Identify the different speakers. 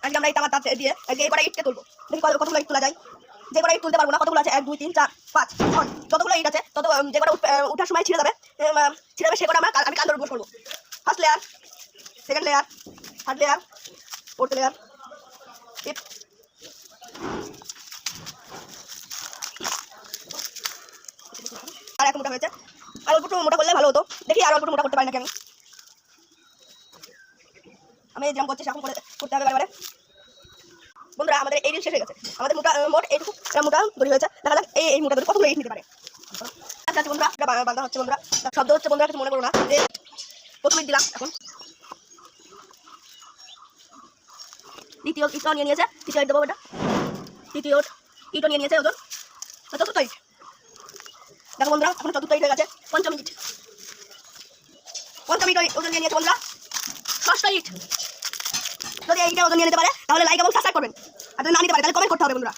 Speaker 1: আজকে আমরা এই তামার তার দিয়ে এই কটা ইটকে তুলবো। দেখি কতগুলো ইট তোলা যায়। যে কটা ইট তুলতে পারবো না, কতগুলো আছে 1 2 3 4 5 6 যতগুলো ইট আছে তত যে কটা উঠার সময় ছিঁড়ে যাবে সে কটা আমি কান্দর উপর করবো। First layer, second layer, third layer, fourth layer, fifth, আর এক মোটা হয়েছে। আর অল্প মোটা করলে ভালো হতো। দেখি আর অল্প মোটা করতে পারি নাকি আমি যেমন করছি সেরকম করতে হবে বারে। বন্ধুরা আমাদের এই দিন শেষ হয়ে গেছে। আমাদের মোট এইটুকু মোটা দড়ি হয়েছে। দেখা যাক এই মোটা দড়ি কতগুলো ইট নিতে পারে। আচ্ছা বন্ধুরা বাঁধা হচ্ছে বন্ধুরা, শব্দ হচ্ছে বন্ধুরা, কিছু মনে করো না। যে প্রথম ইট দিলাম, এখন দ্বিতীয় ইটটাও নিয়ে নিয়েছে, তৃতীয় ইট দেবো। এটা তৃতীয় ইটও নিয়ে নিয়েছে ওজন, চতুর্থ ইট। দেখো বন্ধুরা এখন চতুর্থ ইট হয়ে গেছে। পঞ্চম ইট ওজন নিয়ে নিয়েছে বন্ধুরা। ষষ্ঠ ইট। যদি এইটা ওজন নিয়ে নিতে পারে তাহলে লাইক এবং সাবস্ক্রাইব করবেন, আর যদি না নিতে পারে তাহলে কমেন্ট করতে হবে বন্ধুরা।